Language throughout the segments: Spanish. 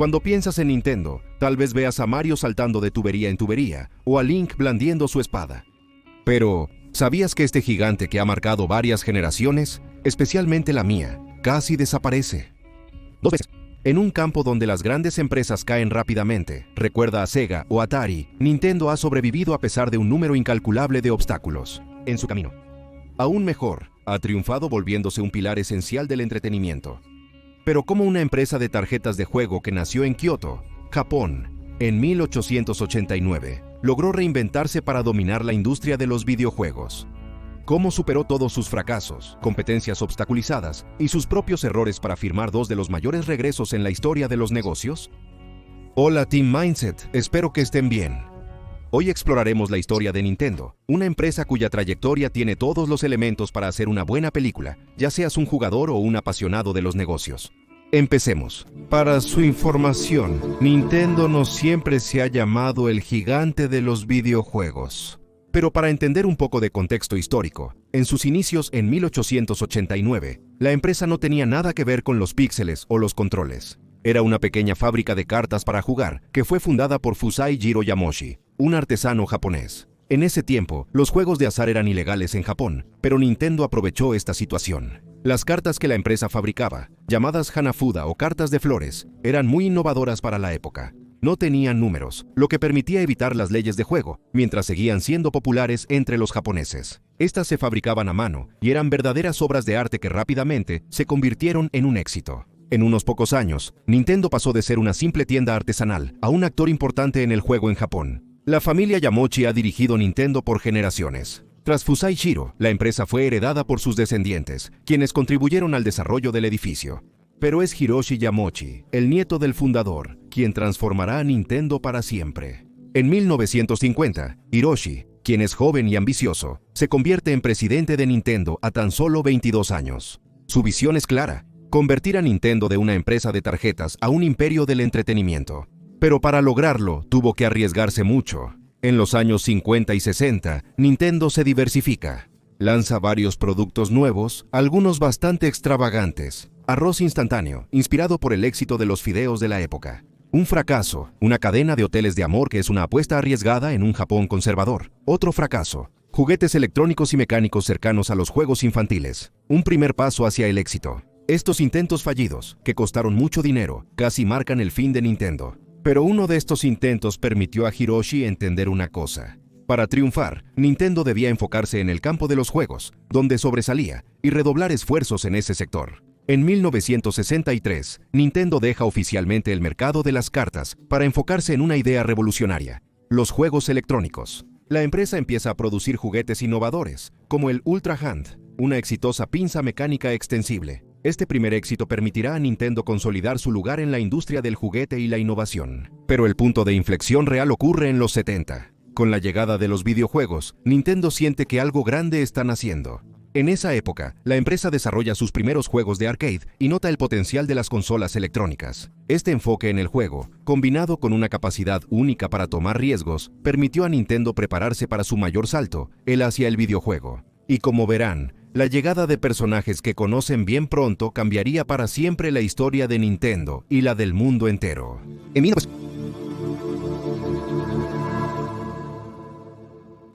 Cuando piensas en Nintendo, tal vez veas a Mario saltando de tubería en tubería o a Link blandiendo su espada. Pero, ¿sabías que este gigante que ha marcado varias generaciones, especialmente la mía, casi desaparece? 2 veces. En un campo donde las grandes empresas caen rápidamente, recuerda a Sega o Atari, Nintendo ha sobrevivido a pesar de un número incalculable de obstáculos en su camino. Aún mejor, ha triunfado volviéndose un pilar esencial del entretenimiento. Pero como una empresa de tarjetas de juego que nació en Kioto, Japón, en 1889, logró reinventarse para dominar la industria de los videojuegos. ¿Cómo superó todos sus fracasos, competencias obstaculizadas y sus propios errores para firmar 2 de los mayores regresos en la historia de los negocios? Hola Team Mindset, espero que estén bien. Hoy exploraremos la historia de Nintendo, una empresa cuya trayectoria tiene todos los elementos para hacer una buena película, ya seas un jugador o un apasionado de los negocios. Empecemos. Para su información, Nintendo no siempre se ha llamado el gigante de los videojuegos. Pero para entender un poco de contexto histórico, en sus inicios en 1889, la empresa no tenía nada que ver con los píxeles o los controles. Era una pequeña fábrica de cartas para jugar que fue fundada por Fusai-Jiro Yamoshi, un artesano japonés. En ese tiempo, los juegos de azar eran ilegales en Japón, pero Nintendo aprovechó esta situación. Las cartas que la empresa fabricaba, llamadas Hanafuda o cartas de flores, eran muy innovadoras para la época. No tenían números, lo que permitía evitar las leyes de juego, mientras seguían siendo populares entre los japoneses. Estas se fabricaban a mano y eran verdaderas obras de arte que rápidamente se convirtieron en un éxito. En unos pocos años, Nintendo pasó de ser una simple tienda artesanal a un actor importante en el juego en Japón. La familia Yamauchi ha dirigido Nintendo por generaciones. Tras Fusai-Jiro, la empresa fue heredada por sus descendientes, quienes contribuyeron al desarrollo del edificio. Pero es Hiroshi Yamauchi, el nieto del fundador, quien transformará a Nintendo para siempre. En 1950, Hiroshi, quien es joven y ambicioso, se convierte en presidente de Nintendo a tan solo 22 años. Su visión es clara: convertir a Nintendo de una empresa de tarjetas a un imperio del entretenimiento. Pero para lograrlo, tuvo que arriesgarse mucho. En los años 50 y 60, Nintendo se diversifica. Lanza varios productos nuevos, algunos bastante extravagantes. Arroz instantáneo, inspirado por el éxito de los fideos de la época. Un fracaso, una cadena de hoteles de amor que es una apuesta arriesgada en un Japón conservador. Otro fracaso, juguetes electrónicos y mecánicos cercanos a los juegos infantiles. Un primer paso hacia el éxito. Estos intentos fallidos, que costaron mucho dinero, casi marcan el fin de Nintendo. Pero uno de estos intentos permitió a Hiroshi entender una cosa. Para triunfar, Nintendo debía enfocarse en el campo de los juegos, donde sobresalía, y redoblar esfuerzos en ese sector. En 1963, Nintendo deja oficialmente el mercado de las cartas para enfocarse en una idea revolucionaria: los juegos electrónicos. La empresa empieza a producir juguetes innovadores, como el Ultra Hand, una exitosa pinza mecánica extensible. Este primer éxito permitirá a Nintendo consolidar su lugar en la industria del juguete y la innovación. Pero el punto de inflexión real ocurre en los 70. Con la llegada de los videojuegos, Nintendo siente que algo grande está naciendo. En esa época, la empresa desarrolla sus primeros juegos de arcade y nota el potencial de las consolas electrónicas. Este enfoque en el juego, combinado con una capacidad única para tomar riesgos, permitió a Nintendo prepararse para su mayor salto, el hacia el videojuego. Y como verán, la llegada de personajes que conocen bien pronto cambiaría para siempre la historia de Nintendo y la del mundo entero.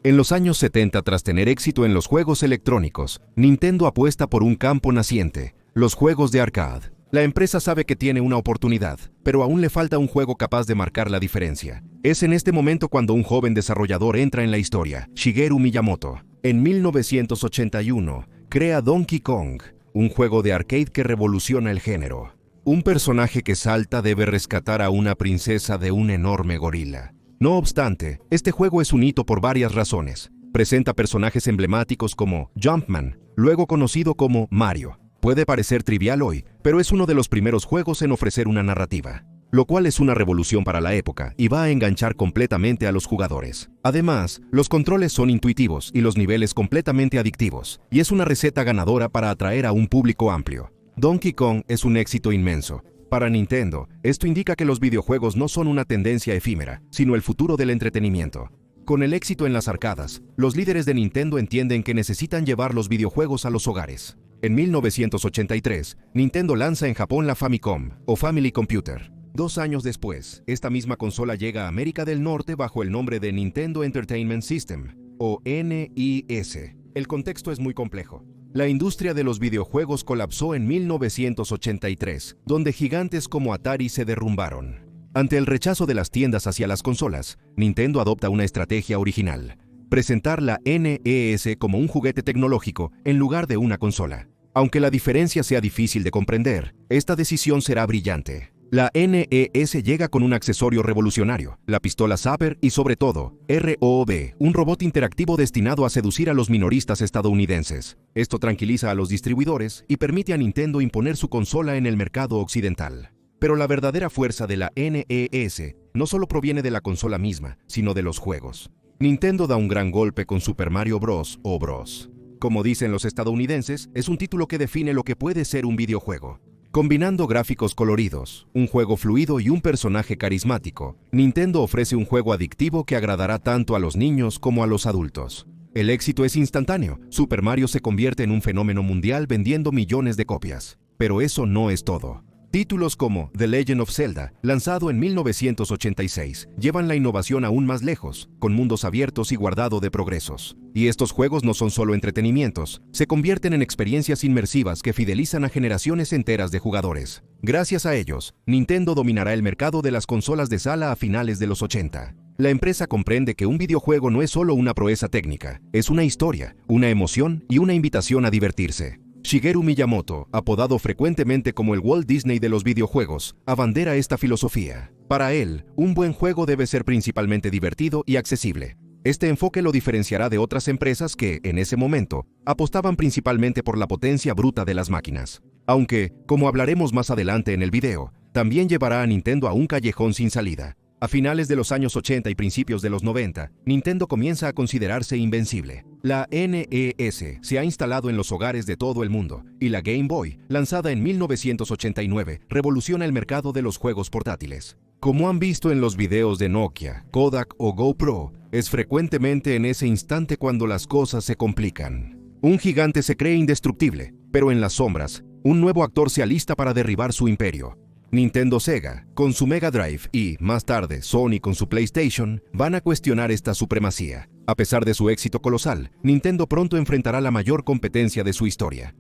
En los años 70, tras tener éxito en los juegos electrónicos, Nintendo apuesta por un campo naciente: los juegos de arcade. La empresa sabe que tiene una oportunidad, pero aún le falta un juego capaz de marcar la diferencia. Es en este momento cuando un joven desarrollador entra en la historia: Shigeru Miyamoto. En 1981, crea Donkey Kong, un juego de arcade que revoluciona el género. Un personaje que salta debe rescatar a una princesa de un enorme gorila. No obstante, este juego es un hito por varias razones. Presenta personajes emblemáticos como Jumpman, luego conocido como Mario. Puede parecer trivial hoy, pero es uno de los primeros juegos en ofrecer una narrativa, lo cual es una revolución para la época y va a enganchar completamente a los jugadores. Además, los controles son intuitivos y los niveles completamente adictivos, y es una receta ganadora para atraer a un público amplio. Donkey Kong es un éxito inmenso. Para Nintendo, esto indica que los videojuegos no son una tendencia efímera, sino el futuro del entretenimiento. Con el éxito en las arcadas, los líderes de Nintendo entienden que necesitan llevar los videojuegos a los hogares. En 1983, Nintendo lanza en Japón la Famicom, o Family Computer. 2 años después, esta misma consola llega a América del Norte bajo el nombre de Nintendo Entertainment System, o NES. El contexto es muy complejo. La industria de los videojuegos colapsó en 1983, donde gigantes como Atari se derrumbaron. Ante el rechazo de las tiendas hacia las consolas, Nintendo adopta una estrategia original: presentar la NES como un juguete tecnológico en lugar de una consola. Aunque la diferencia sea difícil de comprender, esta decisión será brillante. La NES llega con un accesorio revolucionario, la pistola Zapper y sobre todo, ROV, un robot interactivo destinado a seducir a los minoristas estadounidenses. Esto tranquiliza a los distribuidores y permite a Nintendo imponer su consola en el mercado occidental. Pero la verdadera fuerza de la NES no solo proviene de la consola misma, sino de los juegos. Nintendo da un gran golpe con Super Mario Bros. O Bros. Como dicen los estadounidenses, es un título que define lo que puede ser un videojuego. Combinando gráficos coloridos, un juego fluido y un personaje carismático, Nintendo ofrece un juego adictivo que agradará tanto a los niños como a los adultos. El éxito es instantáneo. Super Mario se convierte en un fenómeno mundial vendiendo millones de copias. Pero eso no es todo. Títulos como The Legend of Zelda, lanzado en 1986, llevan la innovación aún más lejos, con mundos abiertos y guardado de progresos. Y estos juegos no son solo entretenimientos, se convierten en experiencias inmersivas que fidelizan a generaciones enteras de jugadores. Gracias a ellos, Nintendo dominará el mercado de las consolas de sala a finales de los 80. La empresa comprende que un videojuego no es solo una proeza técnica, es una historia, una emoción y una invitación a divertirse. Shigeru Miyamoto, apodado frecuentemente como el Walt Disney de los videojuegos, abandera esta filosofía. Para él, un buen juego debe ser principalmente divertido y accesible. Este enfoque lo diferenciará de otras empresas que, en ese momento, apostaban principalmente por la potencia bruta de las máquinas. Aunque, como hablaremos más adelante en el video, también llevará a Nintendo a un callejón sin salida. A finales de los años 80 y principios de los 90, Nintendo comienza a considerarse invencible. La NES se ha instalado en los hogares de todo el mundo, y la Game Boy, lanzada en 1989, revoluciona el mercado de los juegos portátiles. Como han visto en los videos de Nokia, Kodak o GoPro, es frecuentemente en ese instante cuando las cosas se complican. Un gigante se cree indestructible, pero en las sombras, un nuevo actor se alista para derribar su imperio. Nintendo Sega, con su Mega Drive y, más tarde, Sony con su PlayStation, van a cuestionar esta supremacía. A pesar de su éxito colosal, Nintendo pronto enfrentará la mayor competencia de su historia.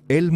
El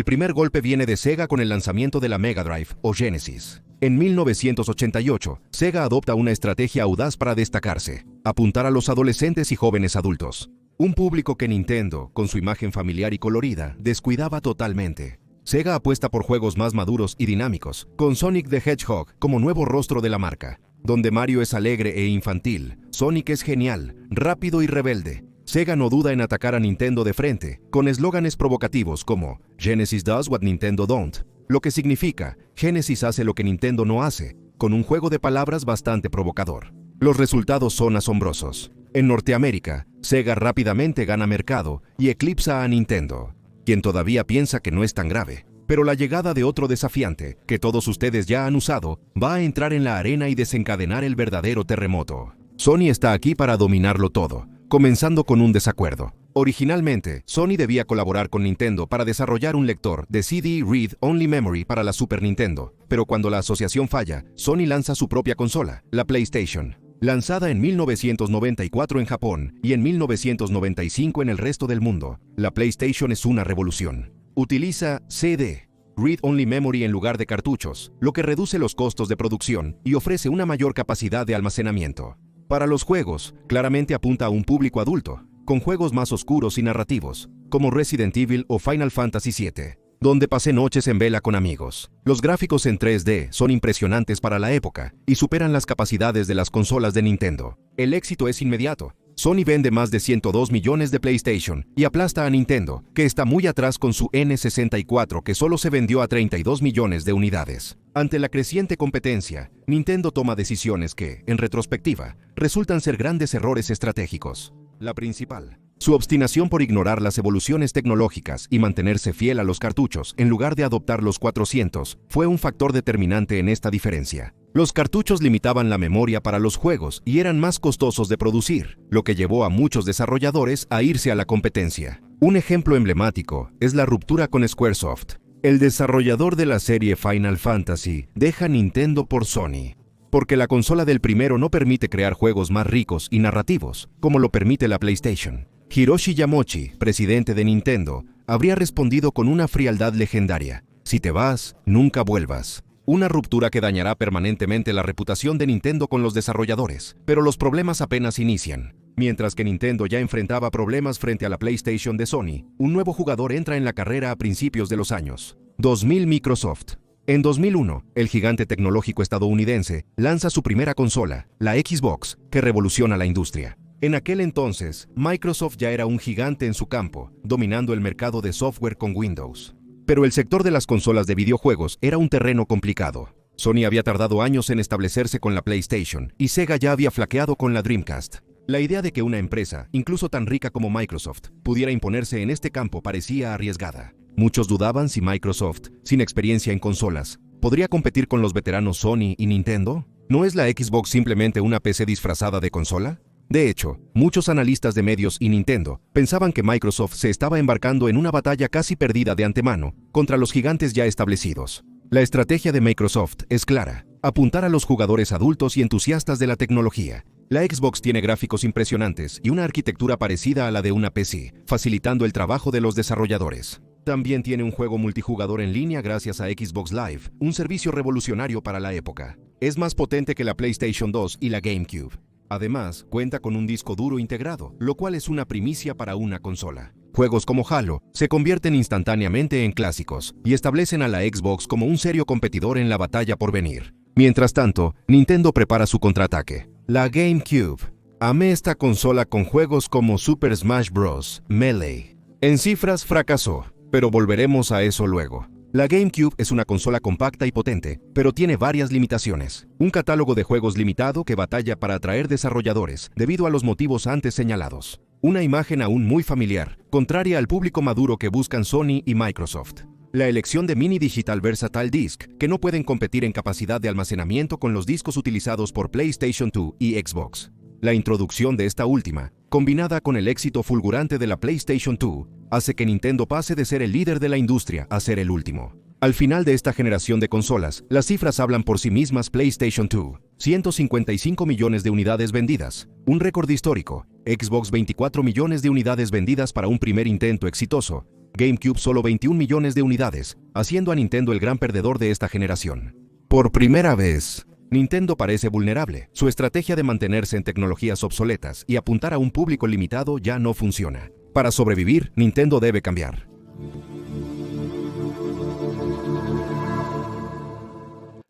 primer golpe viene de Sega con el lanzamiento de la Mega Drive, o Genesis. En 1988, Sega adopta una estrategia audaz para destacarse: apuntar a los adolescentes y jóvenes adultos. Un público que Nintendo, con su imagen familiar y colorida, descuidaba totalmente. Sega apuesta por juegos más maduros y dinámicos, con Sonic the Hedgehog como nuevo rostro de la marca. Donde Mario es alegre e infantil, Sonic es genial, rápido y rebelde. Sega no duda en atacar a Nintendo de frente, con eslóganes provocativos como Genesis does what Nintendo don't, lo que significa Genesis hace lo que Nintendo no hace, con un juego de palabras bastante provocador. Los resultados son asombrosos. En Norteamérica, Sega rápidamente gana mercado y eclipsa a Nintendo, quien todavía piensa que no es tan grave. Pero la llegada de otro desafiante, que todos ustedes ya han usado, va a entrar en la arena y desencadenar el verdadero terremoto. Sony está aquí para dominarlo todo, comenzando con un desacuerdo. Originalmente, Sony debía colaborar con Nintendo para desarrollar un lector de CD Read Only Memory para la Super Nintendo, pero cuando la asociación falla, Sony lanza su propia consola, la PlayStation. Lanzada en 1994 en Japón y en 1995 en el resto del mundo, la PlayStation es una revolución. Utiliza CD, Read Only Memory en lugar de cartuchos, lo que reduce los costos de producción y ofrece una mayor capacidad de almacenamiento. Para los juegos, claramente apunta a un público adulto, con juegos más oscuros y narrativos, como Resident Evil o Final Fantasy VII, donde pasé noches en vela con amigos. Los gráficos en 3D son impresionantes para la época y superan las capacidades de las consolas de Nintendo. El éxito es inmediato. Sony vende más de 102 millones de PlayStation y aplasta a Nintendo, que está muy atrás con su N64, que solo se vendió a 32 millones de unidades. Ante la creciente competencia, Nintendo toma decisiones que, en retrospectiva, resultan ser grandes errores estratégicos. La principal: su obstinación por ignorar las evoluciones tecnológicas y mantenerse fiel a los cartuchos en lugar de adoptar los 400 fue un factor determinante en esta diferencia. Los cartuchos limitaban la memoria para los juegos y eran más costosos de producir, lo que llevó a muchos desarrolladores a irse a la competencia. Un ejemplo emblemático es la ruptura con Squaresoft. El desarrollador de la serie Final Fantasy deja Nintendo por Sony, porque la consola del primero no permite crear juegos más ricos y narrativos, como lo permite la PlayStation. Hiroshi Yamauchi, presidente de Nintendo, habría respondido con una frialdad legendaria: si te vas, nunca vuelvas. Una ruptura que dañará permanentemente la reputación de Nintendo con los desarrolladores, pero los problemas apenas inician. Mientras que Nintendo ya enfrentaba problemas frente a la PlayStation de Sony, un nuevo jugador entra en la carrera a principios de los años 2000. Microsoft. En 2001, el gigante tecnológico estadounidense lanza su primera consola, la Xbox, que revoluciona la industria. En aquel entonces, Microsoft ya era un gigante en su campo, dominando el mercado de software con Windows. Pero el sector de las consolas de videojuegos era un terreno complicado. Sony había tardado años en establecerse con la PlayStation y Sega ya había flaqueado con la Dreamcast. La idea de que una empresa, incluso tan rica como Microsoft, pudiera imponerse en este campo parecía arriesgada. Muchos dudaban si Microsoft, sin experiencia en consolas, podría competir con los veteranos Sony y Nintendo. ¿No es la Xbox simplemente una PC disfrazada de consola? De hecho, muchos analistas de medios y Nintendo pensaban que Microsoft se estaba embarcando en una batalla casi perdida de antemano contra los gigantes ya establecidos. La estrategia de Microsoft es clara: apuntar a los jugadores adultos y entusiastas de la tecnología. La Xbox tiene gráficos impresionantes y una arquitectura parecida a la de una PC, facilitando el trabajo de los desarrolladores. También tiene un juego multijugador en línea gracias a Xbox Live, un servicio revolucionario para la época. Es más potente que la PlayStation 2 y la GameCube. Además, cuenta con un disco duro integrado, lo cual es una primicia para una consola. Juegos como Halo se convierten instantáneamente en clásicos y establecen a la Xbox como un serio competidor en la batalla por venir. Mientras tanto, Nintendo prepara su contraataque. La GameCube. Amé esta consola con juegos como Super Smash Bros. Melee. En cifras fracasó, pero volveremos a eso luego. La GameCube es una consola compacta y potente, pero tiene varias limitaciones. Un catálogo de juegos limitado que batalla para atraer desarrolladores, debido a los motivos antes señalados. Una imagen aún muy familiar, contraria al público maduro que buscan Sony y Microsoft. La elección de Mini Digital Versatile Disc, que no pueden competir en capacidad de almacenamiento con los discos utilizados por PlayStation 2 y Xbox. La introducción de esta última, combinada con el éxito fulgurante de la PlayStation 2, hace que Nintendo pase de ser el líder de la industria a ser el último. Al final de esta generación de consolas, las cifras hablan por sí mismas. PlayStation 2, 155 millones de unidades vendidas, un récord histórico. Xbox, 24 millones de unidades vendidas para un primer intento exitoso. GameCube, solo 21 millones de unidades, haciendo a Nintendo el gran perdedor de esta generación. Por primera vez, Nintendo parece vulnerable. Su estrategia de mantenerse en tecnologías obsoletas y apuntar a un público limitado ya no funciona. Para sobrevivir, Nintendo debe cambiar.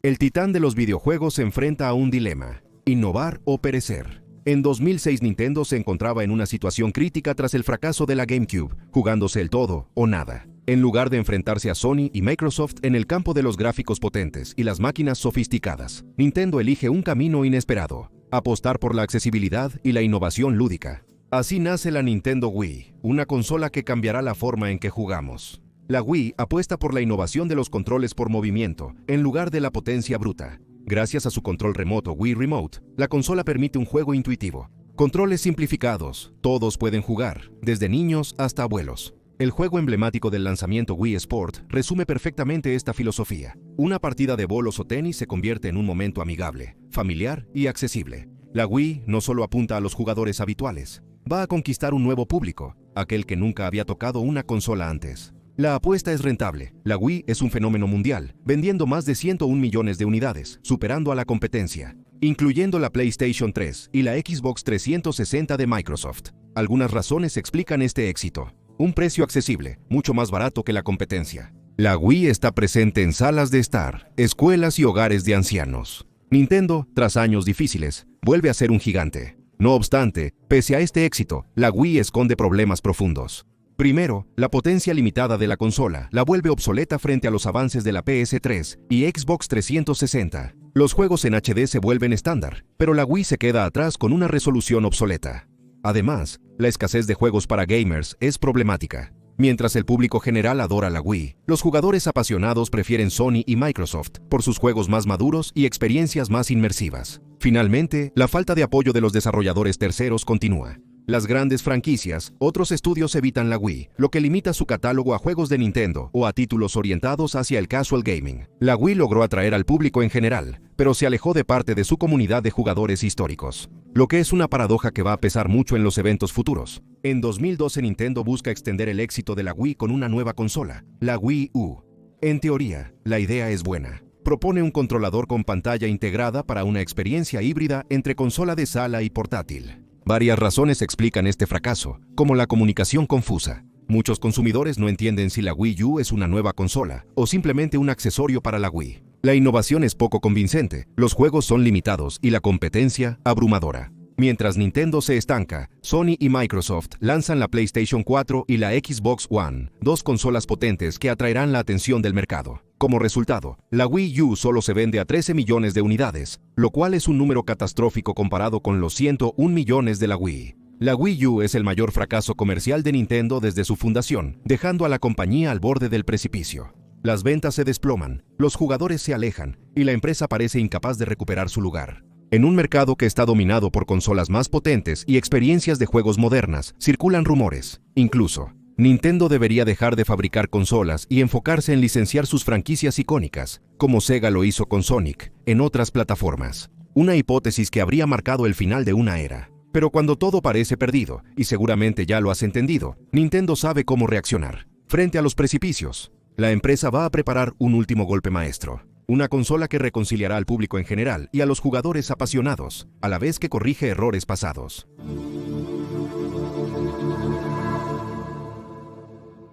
El titán de los videojuegos se enfrenta a un dilema: innovar o perecer. En 2006 Nintendo se encontraba en una situación crítica tras el fracaso de la GameCube, jugándose el todo o nada. En lugar de enfrentarse a Sony y Microsoft en el campo de los gráficos potentes y las máquinas sofisticadas, Nintendo elige un camino inesperado: apostar por la accesibilidad y la innovación lúdica. Así nace la Nintendo Wii, una consola que cambiará la forma en que jugamos. La Wii apuesta por la innovación de los controles por movimiento, en lugar de la potencia bruta. Gracias a su control remoto Wii Remote, la consola permite un juego intuitivo. Controles simplificados, todos pueden jugar, desde niños hasta abuelos. El juego emblemático del lanzamiento Wii Sport resume perfectamente esta filosofía. Una partida de bolos o tenis se convierte en un momento amigable, familiar y accesible. La Wii no solo apunta a los jugadores habituales, va a conquistar un nuevo público, aquel que nunca había tocado una consola antes. La apuesta es rentable. La Wii es un fenómeno mundial, vendiendo más de 101 millones de unidades, superando a la competencia, incluyendo la PlayStation 3 y la Xbox 360 de Microsoft. Algunas razones explican este éxito. Un precio accesible, mucho más barato que la competencia. La Wii está presente en salas de estar, escuelas y hogares de ancianos. Nintendo, tras años difíciles, vuelve a ser un gigante. No obstante, pese a este éxito, la Wii esconde problemas profundos. Primero, la potencia limitada de la consola la vuelve obsoleta frente a los avances de la PS3 y Xbox 360. Los juegos en HD se vuelven estándar, pero la Wii se queda atrás con una resolución obsoleta. Además, la escasez de juegos para gamers es problemática. Mientras el público general adora la Wii, los jugadores apasionados prefieren Sony y Microsoft por sus juegos más maduros y experiencias más inmersivas. Finalmente, la falta de apoyo de los desarrolladores terceros continúa. las grandes franquicias, otros estudios evitan la Wii, lo que limita su catálogo a juegos de Nintendo o a títulos orientados hacia el casual gaming. La Wii logró atraer al público en general, pero se alejó de parte de su comunidad de jugadores históricos, lo que es una paradoja que va a pesar mucho en los eventos futuros. En 2012 Nintendo busca extender el éxito de la Wii con una nueva consola, la Wii U. En teoría, la idea es buena. Propone un controlador con pantalla integrada para una experiencia híbrida entre consola de sala y portátil. Varias razones explican este fracaso, como la comunicación confusa. Muchos consumidores no entienden si la Wii U es una nueva consola o simplemente un accesorio para la Wii. La innovación es poco convincente, los juegos son limitados y la competencia abrumadora. Mientras Nintendo se estanca, Sony y Microsoft lanzan la PlayStation 4 y la Xbox One, dos consolas potentes que atraerán la atención del mercado. Como resultado, la Wii U solo se vende a 13 millones de unidades, lo cual es un número catastrófico comparado con los 101 millones de la Wii. La Wii U es el mayor fracaso comercial de Nintendo desde su fundación, dejando a la compañía al borde del precipicio. Las ventas se desploman, los jugadores se alejan, y la empresa parece incapaz de recuperar su lugar. En un mercado que está dominado por consolas más potentes y experiencias de juegos modernas, circulan rumores. Incluso, Nintendo debería dejar de fabricar consolas y enfocarse en licenciar sus franquicias icónicas, como Sega lo hizo con Sonic, en otras plataformas. Una hipótesis que habría marcado el final de una era. Pero cuando todo parece perdido, y seguramente ya lo has entendido, Nintendo sabe cómo reaccionar. Frente a los precipicios, la empresa va a preparar un último golpe maestro. Una consola que reconciliará al público en general y a los jugadores apasionados, a la vez que corrige errores pasados.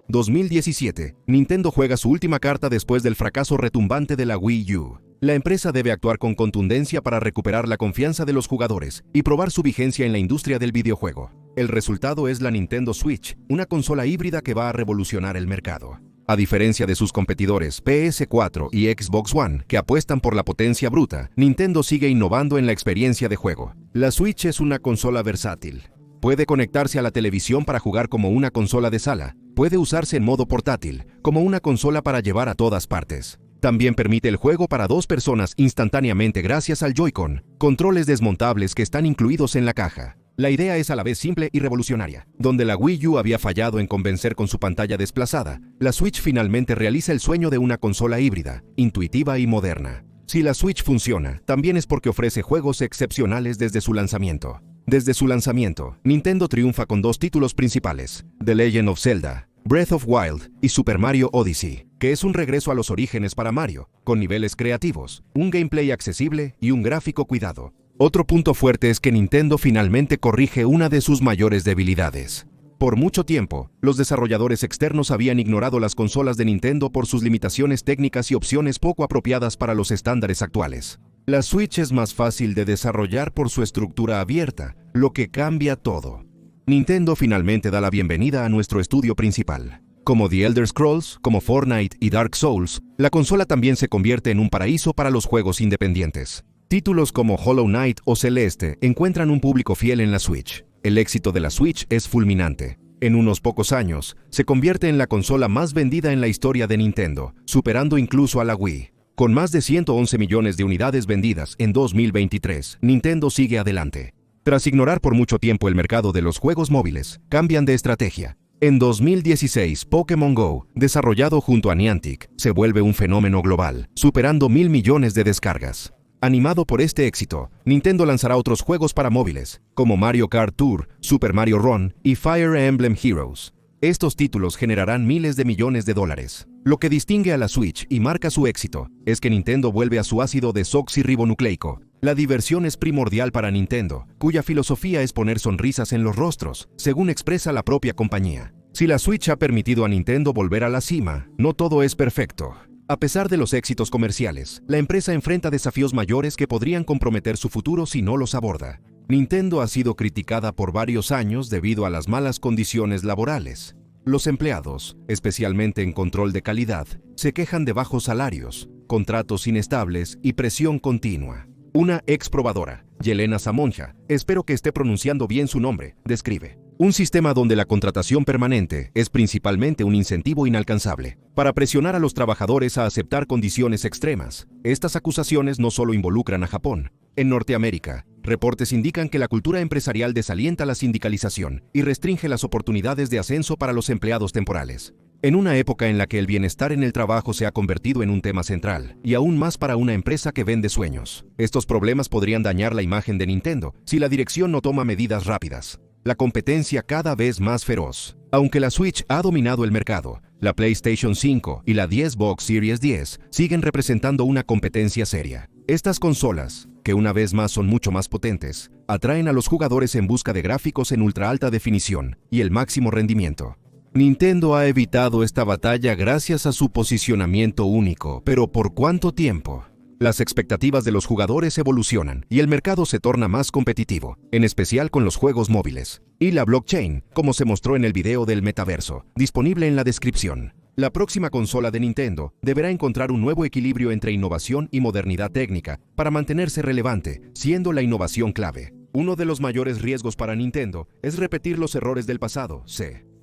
2017. Nintendo juega su última carta después del fracaso retumbante de la Wii U. La empresa debe actuar con contundencia para recuperar la confianza de los jugadores y probar su vigencia en la industria del videojuego. El resultado es la Nintendo Switch, una consola híbrida que va a revolucionar el mercado. A diferencia de sus competidores PS4 y Xbox One, que apuestan por la potencia bruta, Nintendo sigue innovando en la experiencia de juego. La Switch es una consola versátil. Puede conectarse a la televisión para jugar como una consola de sala. Puede usarse en modo portátil, como una consola para llevar a todas partes. También permite el juego para dos personas instantáneamente gracias al Joy-Con, controles desmontables que están incluidos en la caja. La idea es a la vez simple y revolucionaria. Donde la Wii U había fallado en convencer con su pantalla desplazada, la Switch finalmente realiza el sueño de una consola híbrida, intuitiva y moderna. Si la Switch funciona, también es porque ofrece juegos excepcionales desde su lanzamiento. Desde su lanzamiento, Nintendo triunfa con dos títulos principales: The Legend of Zelda, Breath of Wild y Super Mario Odyssey, que es un regreso a los orígenes para Mario, con niveles creativos, un gameplay accesible y un gráfico cuidado. Otro punto fuerte es que Nintendo finalmente corrige una de sus mayores debilidades. Por mucho tiempo, los desarrolladores externos habían ignorado las consolas de Nintendo por sus limitaciones técnicas y opciones poco apropiadas para los estándares actuales. La Switch es más fácil de desarrollar por su estructura abierta, lo que cambia todo. Nintendo finalmente da la bienvenida a nuestro estudio principal. Como The Elder Scrolls, como Fortnite y Dark Souls, la consola también se convierte en un paraíso para los juegos independientes. Títulos como Hollow Knight o Celeste encuentran un público fiel en la Switch. El éxito de la Switch es fulminante. En unos pocos años, se convierte en la consola más vendida en la historia de Nintendo, superando incluso a la Wii. Con más de 111 millones de unidades vendidas en 2023, Nintendo sigue adelante. Tras ignorar por mucho tiempo el mercado de los juegos móviles, cambian de estrategia. En 2016, Pokémon Go, desarrollado junto a Niantic, se vuelve un fenómeno global, superando 1.000 millones de descargas. Animado por este éxito, Nintendo lanzará otros juegos para móviles, como Mario Kart Tour, Super Mario Run y Fire Emblem Heroes. Estos títulos generarán miles de millones de dólares. Lo que distingue a la Switch y marca su éxito es que Nintendo vuelve a su ácido desoxirribonucleico. La diversión es primordial para Nintendo, cuya filosofía es poner sonrisas en los rostros, según expresa la propia compañía. Si la Switch ha permitido a Nintendo volver a la cima, no todo es perfecto. A pesar de los éxitos comerciales, la empresa enfrenta desafíos mayores que podrían comprometer su futuro si no los aborda. Nintendo ha sido criticada por varios años debido a las malas condiciones laborales. Los empleados, especialmente en control de calidad, se quejan de bajos salarios, contratos inestables y presión continua. Una ex probadora, Yelena Samonja, espero que esté pronunciando bien su nombre, describe: un sistema donde la contratación permanente es principalmente un incentivo inalcanzable, para presionar a los trabajadores a aceptar condiciones extremas. Estas acusaciones no solo involucran a Japón. En Norteamérica, Reportes indican que la cultura empresarial desalienta la sindicalización y restringe las oportunidades de ascenso para los empleados temporales. En una época en la que el bienestar en el trabajo se ha convertido en un tema central, y aún más para una empresa que vende sueños, estos problemas podrían dañar la imagen de Nintendo si la dirección no toma medidas rápidas. La competencia cada vez más feroz. Aunque la Switch ha dominado el mercado, la PlayStation 5 y la Xbox Series 10 siguen representando una competencia seria. Estas consolas, que una vez más son mucho más potentes, atraen a los jugadores en busca de gráficos en ultra alta definición y el máximo rendimiento. Nintendo ha evitado esta batalla gracias a su posicionamiento único, pero ¿por cuánto tiempo? Las expectativas de los jugadores evolucionan y el mercado se torna más competitivo, en especial con los juegos móviles. Y la blockchain, como se mostró en el video del metaverso, disponible en la descripción. La próxima consola de Nintendo deberá encontrar un nuevo equilibrio entre innovación y modernidad técnica para mantenerse relevante, siendo la innovación clave. Uno de los mayores riesgos para Nintendo es repetir los errores del pasado,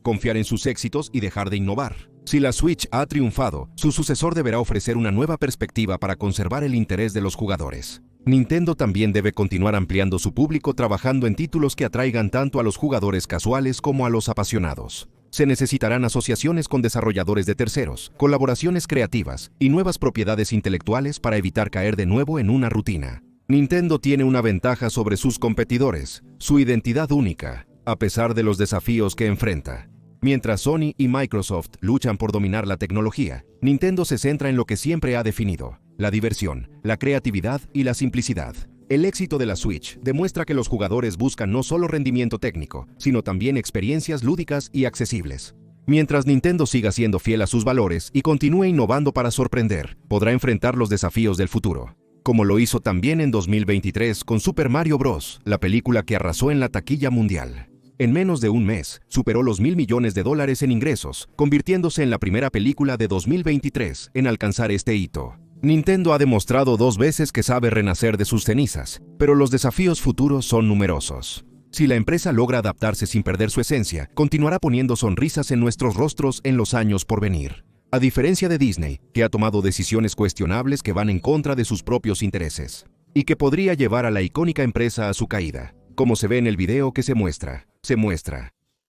confiar en sus éxitos y dejar de innovar. Si la Switch ha triunfado, su sucesor deberá ofrecer una nueva perspectiva para conservar el interés de los jugadores. Nintendo también debe continuar ampliando su público trabajando en títulos que atraigan tanto a los jugadores casuales como a los apasionados. Se necesitarán asociaciones con desarrolladores de terceros, colaboraciones creativas y nuevas propiedades intelectuales para evitar caer de nuevo en una rutina. Nintendo tiene una ventaja sobre sus competidores, su identidad única, a pesar de los desafíos que enfrenta. Mientras Sony y Microsoft luchan por dominar la tecnología, Nintendo se centra en lo que siempre ha definido: la diversión, la creatividad y la simplicidad. El éxito de la Switch demuestra que los jugadores buscan no solo rendimiento técnico, sino también experiencias lúdicas y accesibles. Mientras Nintendo siga siendo fiel a sus valores y continúe innovando para sorprender, podrá enfrentar los desafíos del futuro. Como lo hizo también en 2023 con Super Mario Bros., la película que arrasó en la taquilla mundial. En menos de un mes, superó los $1.000 millones en ingresos, convirtiéndose en la primera película de 2023 en alcanzar este hito. Nintendo ha demostrado 2 veces que sabe renacer de sus cenizas, pero los desafíos futuros son numerosos. Si la empresa logra adaptarse sin perder su esencia, continuará poniendo sonrisas en nuestros rostros en los años por venir. A diferencia de Disney, que ha tomado decisiones cuestionables que van en contra de sus propios intereses, y que podría llevar a la icónica empresa a su caída. Como se ve en el video que se muestra.